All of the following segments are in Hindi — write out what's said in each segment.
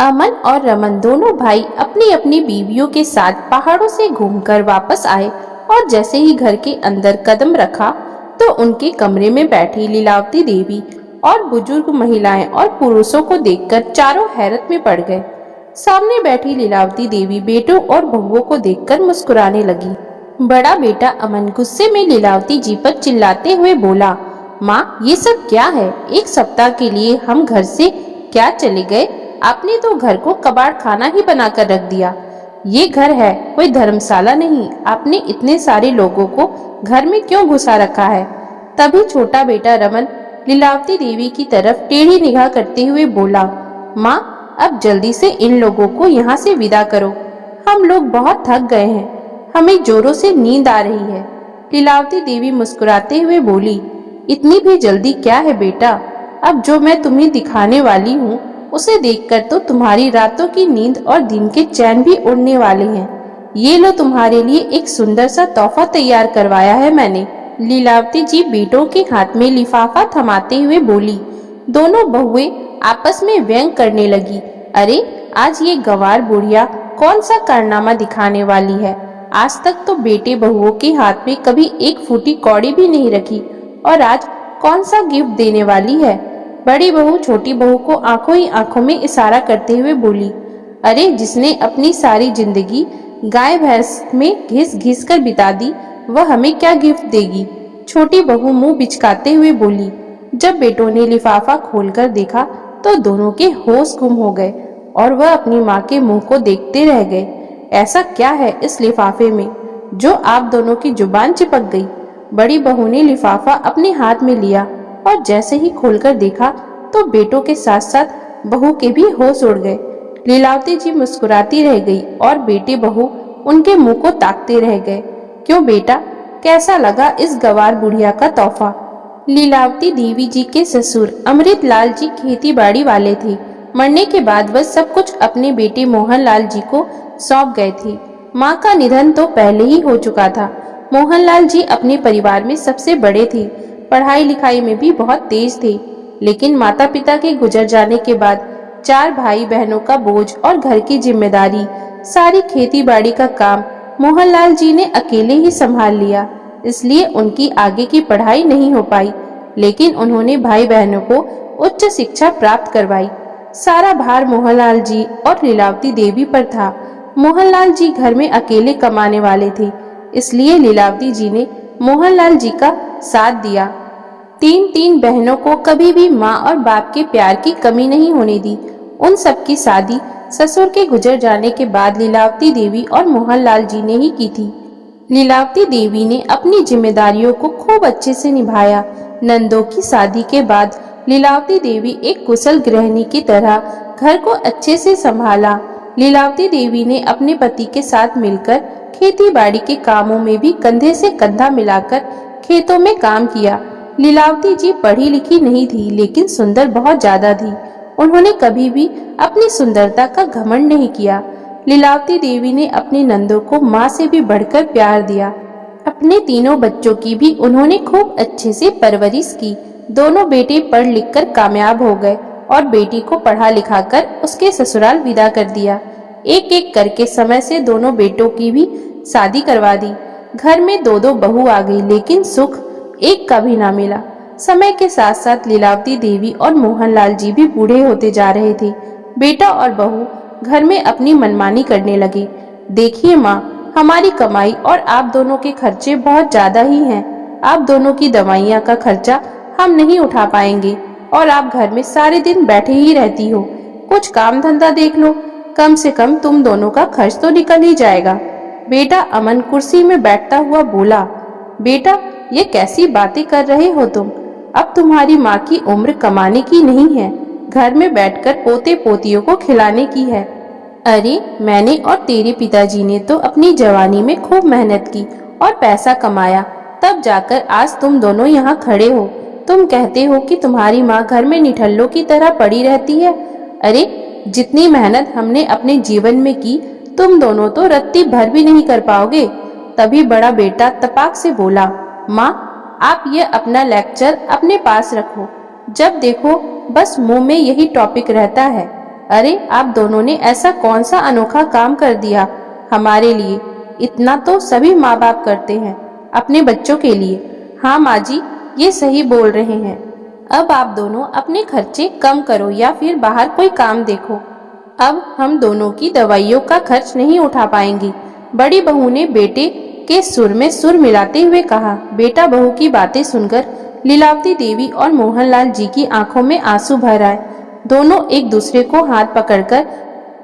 अमन और रमन दोनों भाई अपनी अपनी बीवियों के साथ पहाड़ों से घूमकर वापस आए और जैसे ही घर के अंदर कदम रखा तो उनके कमरे में बैठी लीलावती देवी और बुजुर्ग महिलाएं और पुरुषों को देखकर चारों हैरत में पड़ गए। सामने बैठी लीलावती देवी बेटों और बहुओं को देखकर मुस्कुराने लगी। बड़ा बेटा अमन गुस्से में लीलावती जी पर चिल्लाते हुए बोला, माँ ये सब क्या है? एक सप्ताह के लिए हम घर से क्या चले गए? आपने तो घर को कबाड़ खाना ही बनाकर रख दिया। ये घर है, कोई धर्मशाला नहीं। आपने इतने सारे लोगों को घर में क्यों घुसा रखा है? तभी छोटा बेटा रमन लीलावती देवी की तरफ टेढ़ी निगाह करते हुए बोला, माँ अब जल्दी से इन लोगों को यहाँ से विदा करो। हम लोग बहुत थक गए हैं, हमें जोरों से नींद आ रही है। लीलावती देवी मुस्कुराते हुए बोली, इतनी भी जल्दी क्या है बेटा? अब जो मैं तुम्हें दिखाने वाली हूँ उसे देखकर तो तुम्हारी रातों की नींद और दिन के चैन भी उड़ने वाले हैं। ये लो तुम्हारे लिए एक सुंदर सा तोहफा तैयार करवाया है मैंने। लीलावती जी बेटों के हाथ में लिफाफा थमाते हुए बोली। दोनों बहुएं आपस में व्यंग करने लगी। अरे आज ये गंवार बुढ़िया कौन सा कारनामा दिखाने वाली है? आज तक तो बेटे बहुओं के हाथ में कभी एक फूटी कौड़ी भी नहीं रखी और आज कौन सा गिफ्ट देने वाली है? बड़ी बहू छोटी बहू को आंखों ही आंखों में इशारा करते हुए बोली, अरे जिसने अपनी सारी जिंदगी गाय भैंस में घिस घिस कर बिता दी वह हमें क्या गिफ्ट देगी? छोटी बहू मुंह बिचकाते हुए बोली। जब बेटों ने लिफाफा खोलकर देखा तो दोनों के होश गुम हो गए और वह अपनी माँ के मुंह को देखते रह गए। ऐसा क्या है इस लिफाफे में जो आप दोनों की जुबान चिपक गई? बड़ी बहू ने लिफाफा अपने हाथ में लिया और जैसे ही खोलकर देखा तो बेटों के साथ साथ बहू के भी होश उड़ गए। लीलावती जी मुस्कुराती रह गई और बेटे बहू उनके मुंह को ताकते रह गए। क्यों बेटा, कैसा लगा इस गंवार बुढ़िया का तोहफा? लीलावती देवी जी के ससुर अमृत लाल जी खेती बाड़ी वाले थे। मरने के बाद वह सब कुछ अपने बेटे मोहन लाल जी को सौंप गए थे। माँ का निधन तो पहले ही हो चुका था। मोहन लाल जी अपने परिवार में सबसे बड़े थे, पढ़ाई लिखाई में भी बहुत तेज थे, लेकिन माता पिता के गुजर जाने के बाद 4 भाई बहनों का बोझ और घर की जिम्मेदारी, सारी खेती बाड़ी का काम मोहनलाल जी ने अकेले ही संभाल लिया। इसलिए उनकी आगे की पढ़ाई नहीं हो पाई, लेकिन उन्होंने भाई बहनों को उच्च शिक्षा प्राप्त करवाई। सारा भार मोहनलाल जी और लीलावती देवी पर था। मोहनलाल जी घर में अकेले कमाने वाले थे, इसलिए लीलावती जी ने मोहनलाल जी का साथ दिया। 3 बहनों को कभी भी माँ और बाप के प्यार की कमी नहीं होने दी। उन सबकी शादी ससुर के गुजर जाने के बाद लीलावती देवी और मोहनलाल जी ने ही की थी। लीलावती देवी ने अपनी जिम्मेदारियों को खूब अच्छे से निभाया। नंदों की शादी के बाद लीलावती देवी एक कुशल गृहिणी की तरह घर को अच्छे से संभाला। लीलावती देवी ने अपने पति के साथ मिलकर खेती बाड़ी के कामों में भी कंधे से कंधा मिलाकर खेतों में काम किया। लीलावती जी पढ़ी लिखी नहीं थी, लेकिन सुंदर बहुत ज्यादा थी। उन्होंने कभी भी अपनी सुंदरता का घमंड नहीं किया। लीलावती देवी ने अपनी नंदों को माँ से भी बढ़कर प्यार दिया। अपने 3 बच्चों की भी उन्होंने खूब अच्छे से परवरिश की। दोनों बेटे पढ़ लिख कर कामयाब हो गए और बेटी को पढ़ा लिखा कर उसके ससुराल विदा कर दिया। एक एक करके समय से दोनों बेटों की भी शादी करवा दी। घर में 2 बहू आ गई, लेकिन सुख एक का भी ना मिला। समय के साथ साथ लीलावती देवी और मोहनलाल जी भी बूढ़े होते जा रहे थे। बेटा और बहू घर में अपनी मनमानी करने लगे। देखिए माँ, हमारी कमाई और आप दोनों के खर्चे बहुत ज्यादा ही हैं। आप दोनों की दवाइयाँ का खर्चा हम नहीं उठा पाएंगे और आप घर में सारे दिन बैठे ही रहती हो। कुछ काम धंधा देख लो, कम से कम तुम दोनों का खर्च तो निकल ही जाएगा। बेटा अमन कुर्सी में बैठता हुआ बोला, बेटा ये कैसी बातें कर रहे हो तुम? अब तुम्हारी माँ की उम्र कमाने की नहीं है, घर में बैठकर पोते पोतियों को खिलाने की है। अरे मैंने और तेरे पिताजी ने तो अपनी जवानी में खूब मेहनत की और पैसा कमाया, तब जाकर आज तुम दोनों यहाँ खड़े हो। तुम कहते हो कि तुम्हारी माँ घर में निठल्लों की तरह पड़ी रहती है। अरे जितनी मेहनत हमने अपने जीवन में की, तुम दोनों तो रत्ती भर भी नहीं कर पाओगे। तभी बड़ा बेटा तपाक से बोला, माँ आप ये अपना लेक्चर अपने पास रखो। जब देखो बस मुंह में यही टॉपिक रहता है। अरे आप दोनों ने ऐसा कौन सा अनोखा काम कर दिया हमारे लिए? इतना तो सभी माँ बाप करते हैं अपने बच्चों के लिए। हाँ माँ जी, ये सही बोल रहे हैं। अब आप दोनों अपने खर्चे कम करो या फिर बाहर कोई काम देखो। अब हम दोनों की दवाइयों का खर्च नहीं उठा पाएंगी। बड़ी बहू ने बेटे के सुर में सुर मिलाते हुए कहा। बेटा बहू की बातें सुनकर लीलावती देवी और मोहनलाल जी की आंखों में आंसू भर आए। दोनों एक दूसरे को हाथ पकड़कर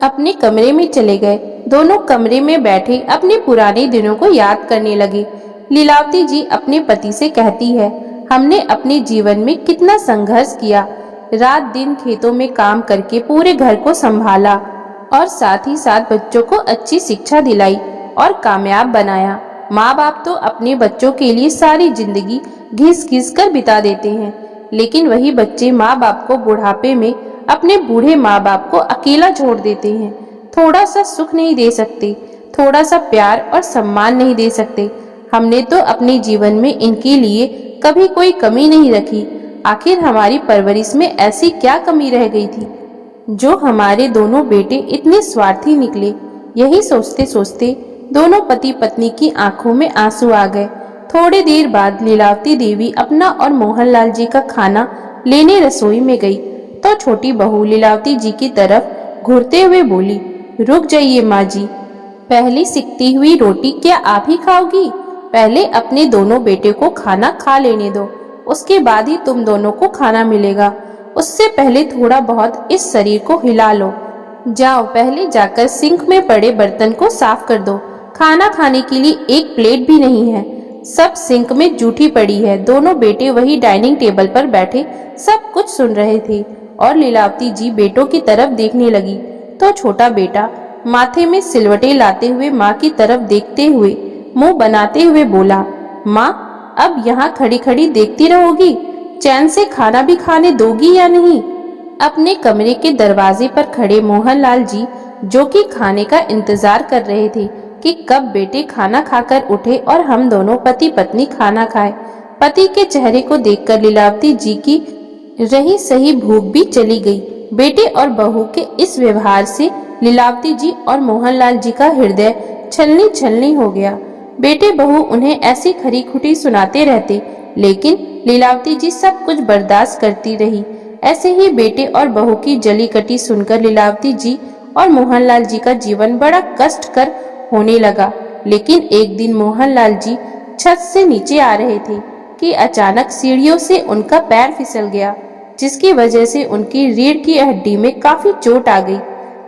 अपने कमरे में चले गए। दोनों कमरे में बैठे अपने पुराने दिनों को याद करने लगे। लीलावती जी अपने पति से कहती है, हमने अपने जीवन में कितना संघर्ष किया, रात दिन खेतों में काम करके पूरे घर को संभाला और साथ ही साथ बच्चों को अच्छी शिक्षा दिलाई और कामयाब बनाया। माँ बाप तो अपने बच्चों के लिए सारी जिंदगी घिस घिस कर बिता देते हैं, लेकिन वही बच्चे माँ बाप को बुढ़ापे में अपने बूढ़े माँ बाप को अकेला छोड़ देते हैं। थोड़ा सा सुख नहीं दे सकते, थोड़ा सा प्यार और सम्मान नहीं दे सकते। हमने तो अपने जीवन में इनके लिए कभी कोई कमी नहीं रखी। आखिर हमारी परवरिश में ऐसी क्या कमी रह गई थी जो हमारे दोनों बेटे इतने स्वार्थी निकले? यही सोचते सोचते दोनों पति पत्नी की आंखों में आंसू आ गए। थोड़ी देर बाद लीलावती देवी अपना और मोहनलाल जी का खाना लेने रसोई में गई तो छोटी बहू लीलावती जी की तरफ घूरते हुए बोली, रुक जाइए माँ जी, पहली सिकती हुई रोटी क्या आप ही खाओगी? पहले अपने दोनों बेटे को खाना खा लेने दो, उसके बाद ही तुम दोनों को खाना मिलेगा। उससे पहले थोड़ा बहुत इस शरीर को हिला लो। जाओ पहले जाकर सिंक में पड़े बर्तन को साफ कर दो। खाना खाने के लिए एक प्लेट भी नहीं है, सब सिंक में जूठी पड़ी है। दोनों बेटे वही डाइनिंग टेबल पर बैठे सब कुछ सुन रहे थे और लीलावती जी बेटों की तरफ देखने लगी तो छोटा बेटा माथे में सिलवटें लाते हुए माँ की तरफ देखते हुए मुंह बनाते हुए बोला, माँ अब यहाँ खड़ी खड़ी देखती रहोगी? चैन से खाना भी खाने दोगी या नहीं? अपने कमरे के दरवाजे पर खड़े मोहनलाल जी, जो कि खाने का इंतजार कर रहे थे कि कब बेटे खाना खाकर उठे और हम दोनों पति पत्नी खाना खाए। पति के चेहरे को देखकर लीलावती जी की रही सही भूख भी चली गई। बेटे और बहू के इस व्यवहार से लीलावती जी और मोहनलाल जी का हृदय छलनी छलनी हो गया। बेटे बहू उन्हें ऐसी खरी खुटी सुनाते रहते, लेकिन लीलावती जी सब कुछ बर्दाश्त करती रही। ऐसे ही बेटे और बहू की जली कटी सुनकर लीलावती जी और मोहनलाल जी का जीवन बड़ा कष्टकर होने लगा। लेकिन एक दिन मोहनलाल जी छत से नीचे आ रहे थे कि अचानक सीढ़ियों से उनका पैर फिसल गया, जिसकी वजह से उनकी रीढ़ की हड्डी में काफी चोट आ गई।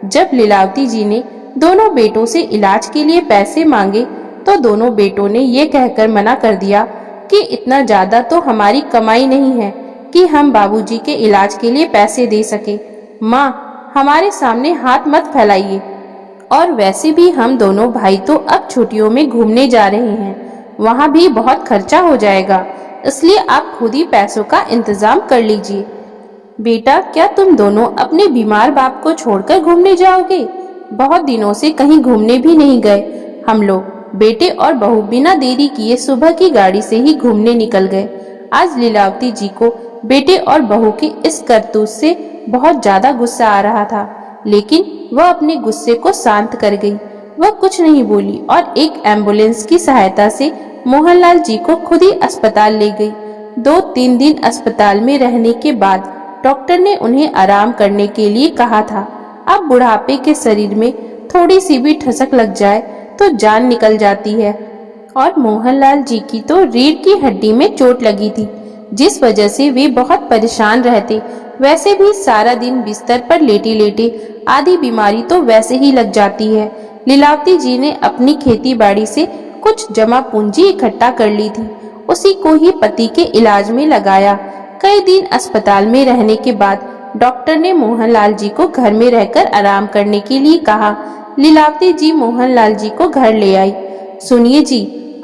जब लीलावती जी ने दोनों बेटों से इलाज के लिए पैसे मांगे तो दोनों बेटों ने ये कहकर मना कर दिया कि इतना ज्यादा तो हमारी कमाई नहीं है कि हम बाबूजी के इलाज के लिए पैसे दे सके। माँ, हमारे सामने हाथ मत फैलाइए। और वैसे भी हम दोनों भाई तो अब छुट्टियों में घूमने जा रहे हैं, वहाँ भी बहुत खर्चा हो जाएगा, इसलिए आप खुद ही पैसों का इंतजाम कर लीजिए। बेटा, क्या तुम दोनों अपने बीमार बाप को छोड़कर घूमने जाओगे? बहुत दिनों से कहीं घूमने भी नहीं गए हम लोग। बेटे और बहू बिना देरी किए सुबह की गाड़ी से ही घूमने निकल गए। आज लीलावती जी को बेटे और बहू की इस करतूत से बहुत ज्यादा गुस्सा आ रहा था, लेकिन वह अपने गुस्से को शांत कर गई। वह कुछ नहीं बोली और एक एम्बुलेंस की सहायता से मोहनलाल जी को खुद ही अस्पताल ले गई। 2-3 दिन अस्पताल में रहने के बाद डॉक्टर ने उन्हें आराम करने के लिए कहा था। अब बुढ़ापे के शरीर में थोड़ी सी भी ठसक लग जाए तो जान निकल जाती है और मोहनलाल जी की तो रीढ़ की हड्डी में चोट लगी थी, जिस वजह से वे बहुत परेशान रहते। वैसे भी सारा दिन बिस्तर पर लेटे लेटे आधी बीमारी तो वैसे ही लग जाती है। लीलावती जी ने अपनी खेती बाड़ी से कुछ जमा पूंजी इकट्ठा कर ली थी, उसी को ही पति के इलाज में लगाया। कई दिन अस्पताल में रहने के बाद डॉक्टर ने मोहनलाल जी को घर में रहकर आराम करने के लिए कहा। लीलावती जी मोहनलाल जी को घर ले आई। सुनिए जी,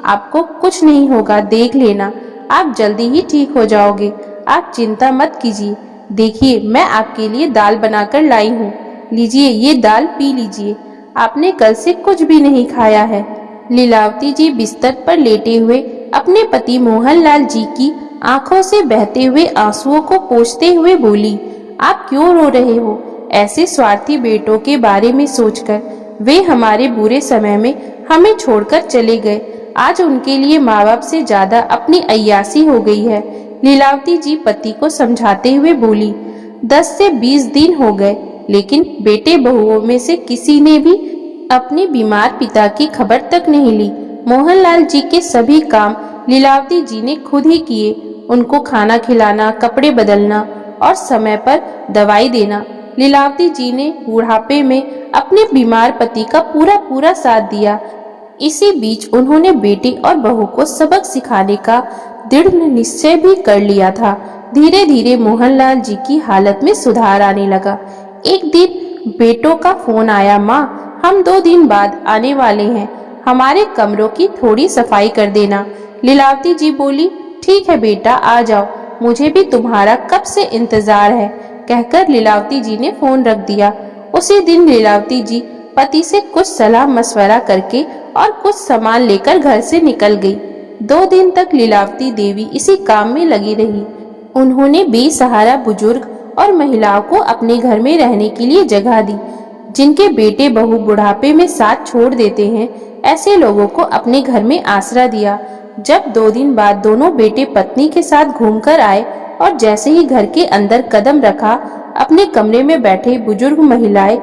आपको कुछ नहीं होगा, देख लेना, आप जल्दी ही ठीक हो जाओगे, आप चिंता मत कीजिए। देखिए, मैं आपके लिए दाल बनाकर लाई हूँ, लीजिए ये दाल पी लीजिए, आपने कल से कुछ भी नहीं खाया है। लीलावती जी बिस्तर पर लेटे हुए अपने पति मोहनलाल जी की आंखों से बहते हुए आंसुओं को पोंछते हुए बोली, आप क्यों रो रहे हो? ऐसे स्वार्थी बेटों के बारे में सोचकर वे हमारे बुरे समय में हमें छोड़कर चले गए। आज उनके लिए माँ बाप से ज्यादा अपनी अय्यासी हो गई है। लीलावती जी पति को समझाते हुए बोली। 10 से 20 दिन हो गए, लेकिन बेटे बहुओं में से किसी ने भी अपने बीमार पिता की खबर तक नहीं ली। मोहनलाल जी के सभी काम लीलावती जी ने खुद ही किए। उनको खाना खिलाना, कपड़े बदलना और समय पर दवाई देना। लीलावती जी ने बुढ़ापे में अपने बीमार पति का पूरा साथ दिया। इसी बीच उन्होंने बेटी और बहू को सबक सिखाने का दृढ़ निश्चय भी कर लिया था। धीरे धीरे मोहनलाल जी की हालत में सुधार आने लगा। एक दिन बेटों का फोन आया, माँ हम 2 दिन बाद आने वाले हैं, हमारे कमरों की थोड़ी सफाई कर देना। लीलावती जी बोली, ठीक है बेटा, आ जाओ, मुझे भी तुम्हारा कब से इंतजार है, कहकर लीलावती जी ने फोन रख दिया। उसी दिन लीलावती जी पति से कुछ सलाह मशवरा करके और कुछ सामान लेकर घर से निकल गई। 2 दिन तक लीलावती देवी इसी काम में लगी रही। उन्होंने बेसहारा बुजुर्ग और महिलाओं को अपने घर में रहने के लिए जगह दी। जिनके बेटे बहू बुढ़ापे में साथ छोड़ देते हैं, ऐसे लोगों को अपने घर में आसरा दिया। जब 2 दिन बाद दोनों बेटे पत्नी के साथ घूमकर आए और जैसे ही घर के अंदर कदम रखा, अपने कमरे में बैठे बुजुर्ग महिलाएं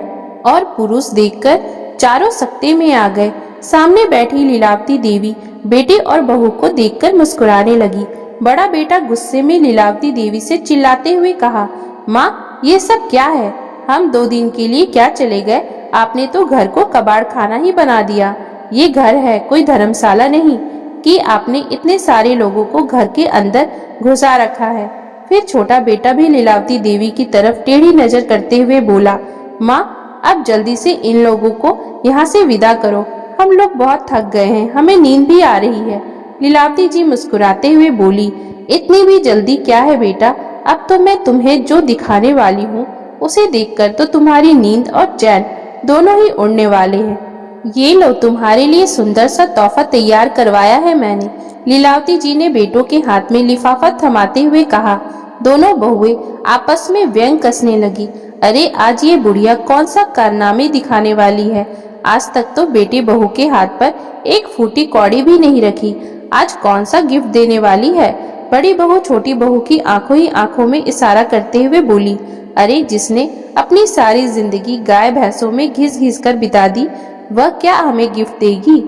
और पुरुष देखकर चारों सकते में आ गए। सामने बैठी लीलावती देवी बेटे और बहू को देखकर मुस्कुराने लगी। बड़ा बेटा गुस्से में लीलावती देवी से चिल्लाते हुए कहा, माँ ये सब क्या है? हम 2 दिन के लिए क्या चले गए? आपने तो घर को कबाड़ खाना ही बना दिया। ये घर है, कोई धर्मशाला नहीं कि आपने इतने सारे लोगों को घर के अंदर घुसा रखा है। फिर छोटा बेटा भी लीलावती देवी की तरफ टेढ़ी नजर करते हुए बोला, माँ अब जल्दी से इन लोगों को यहाँ से विदा करो, हम लोग बहुत थक गए हैं, हमें नींद भी आ रही है। लीलावती जी मुस्कुराते हुए बोली, इतनी भी जल्दी क्या है बेटा, अब तो मैं तुम्हें जो दिखाने वाली हूँ उसे देखकर तो तुम्हारी नींद और चैन दोनों ही उड़ने वाले हैं। ये लो, तुम्हारे लिए सुंदर सा तोहफा तैयार करवाया है मैंने। लीलावती जी ने बेटों के हाथ में लिफाफा थमाते हुए कहा। दोनों बहुएं आपस में व्यंग कसने लगी। अरे आज ये बुढ़िया कौन सा कारनामे दिखाने वाली है? आज तक तो बेटे बहू के हाथ पर एक फूटी कौड़ी भी नहीं रखी, आज कौन सा गिफ्ट देने वाली है? बड़ी बहू छोटी बहू की आंखों ही आंखों में इशारा करते हुए बोली, अरे जिसने अपनी सारी जिंदगी गाय भैंसों में घिस घिस कर बिता दी, वह क्या हमें गिफ्ट देगी?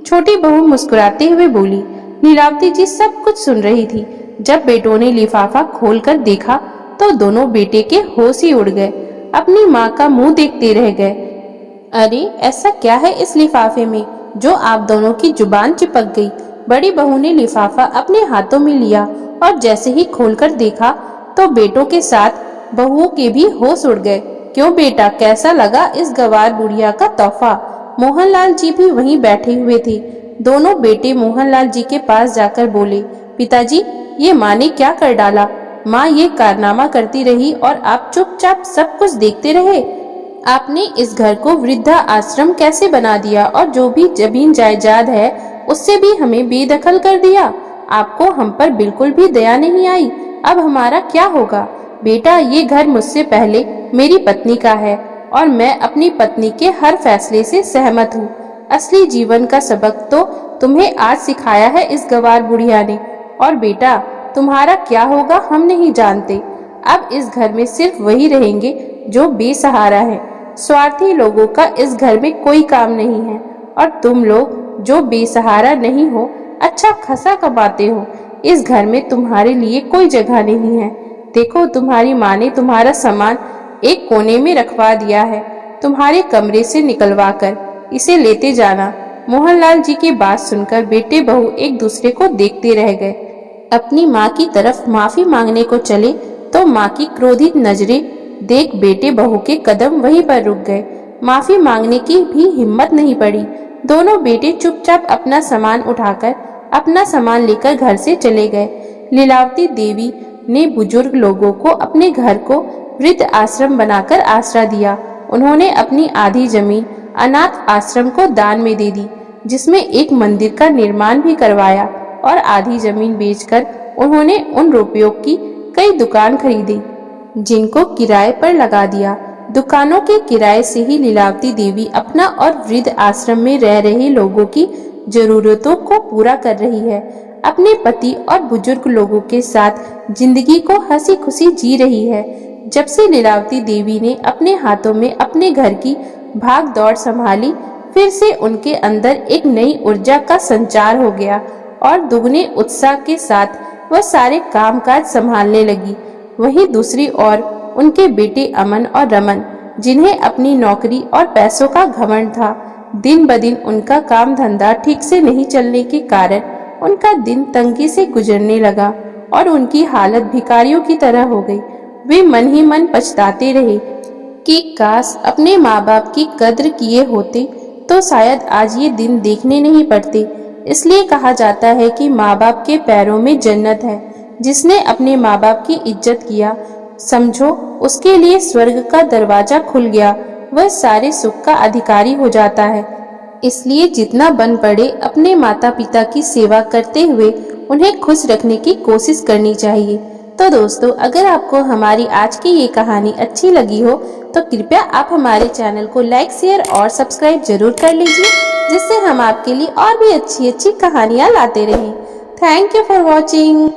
छोटी बहू मुस्कुराते हुए बोली। लीलावती जी सब कुछ सुन रही थी। जब बेटों ने लिफाफा खोलकर देखा तो दोनों बेटे के होश ही उड़ गए, अपनी माँ का मुंह देखते रह गए। अरे ऐसा क्या है इस लिफाफे में जो आप दोनों की जुबान चिपक गई? बड़ी बहू ने लिफाफा अपने हाथों में लिया और जैसे ही खोलकर देखा तो बेटों के साथ बहुओं के भी होश उड़ गए। क्यों बेटा, कैसा लगा इस गवार बुढ़िया का तोहफा? मोहनलाल जी भी वहीं बैठे हुए थे। दोनों बेटे मोहनलाल जी के पास जाकर बोले, पिताजी ये माँ ने क्या कर डाला? माँ ये कारनामा करती रही और आप चुपचाप सब कुछ देखते रहे। आपने इस घर को वृद्धा आश्रम कैसे बना दिया और जो भी जमीन जायदाद है उससे भी हमें बेदखल कर दिया। आपको हम पर बिल्कुल भी दया नहीं आई। अब हमारा क्या होगा? बेटा ये घर मुझसे पहले मेरी पत्नी का है और मैं अपनी पत्नी के हर फैसले से सहमत हूँ। असली जीवन का सबक तो तुम्हें आज सिखाया है इस गवार बुढ़िया ने, और बेटा तुम्हारा क्या होगा हम नहीं जानते। अब इस घर में सिर्फ वही रहेंगे जो बेसहारा है। स्वार्थी लोगों का इस घर में कोई काम नहीं है और तुम लोग जो बेसहारा नहीं हो, अच्छा खासा कमाते हो, इस घर में तुम्हारे लिए कोई जगह नहीं है। देखो तुम्हारी माँ ने तुम्हारा सामान एक कोने में रखवा दिया है, तुम्हारे कमरे से निकलवा कर इसे लेते जाना। मोहनलाल जी की बात सुनकर बेटे बहू एक दूसरे को देखते रह गए। अपनी माँ की तरफ माफी मांगने को चले तो माँ की क्रोधित नजरें देख बेटे बहू के कदम वहीं पर रुक गए। माफी मांगने की भी हिम्मत नहीं पड़ी। दोनों बेटे चुपचाप अपना सामान उठाकर अपना सामान लेकर घर से चले गए। लीलावती देवी ने बुजुर्ग लोगों को अपने घर को वृद्ध आश्रम बनाकर आसरा दिया। उन्होंने अपनी आधी जमीन अनाथ आश्रम को दान में दे दी, जिसमें एक मंदिर का निर्माण भी करवाया, और आधी जमीन बेचकर उन्होंने उन रुपयों की कई दुकान खरीदी जिनको किराए पर लगा दिया। दुकानों के किराए से ही लीलावती देवी अपना और वृद्ध आश्रम में रह रहे लोगों की जरूरतों को पूरा कर रही है। अपने पति और बुजुर्ग लोगों के साथ जिंदगी को हंसी खुशी जी रही है। जब से लीलावती देवी ने अपने हाथों में अपने घर की भाग दौड़ संभाली, फिर से उनके अंदर एक नई ऊर्जा का संचार हो गया और दुगने उत्साह के साथ वह सारे कामकाज संभालने लगी। वहीं दूसरी ओर उनके बेटे अमन और रमन, जिन्हें अपनी नौकरी और पैसों का घमंड था, दिन ब दिन उनका काम धंधा ठीक से नहीं चलने के कारण उनका दिन तंगी से गुजरने लगा और उनकी हालत भिखारियों की तरह हो गई। वे मन ही मन पछताते रहे कि काश अपने माँ बाप की कद्र किए होते तो शायद आज ये दिन देखने नहीं पड़ते। इसलिए कहा जाता है कि माँ बाप के पैरों में जन्नत है। जिसने अपने माँ बाप की इज्जत किया, समझो उसके लिए स्वर्ग का दरवाजा खुल गया, वह सारे सुख का अधिकारी हो जाता है। इसलिए जितना बन पड़े अपने माता पिता की सेवा करते हुए उन्हें खुश रखने की कोशिश करनी चाहिए। तो दोस्तों, अगर आपको हमारी आज की ये कहानी अच्छी लगी हो तो कृपया आप हमारे चैनल को लाइक, शेयर और सब्सक्राइब जरूर कर लीजिए, जिससे हम आपके लिए और भी अच्छी अच्छी कहानियाँ लाते रहें। Thank you for watching.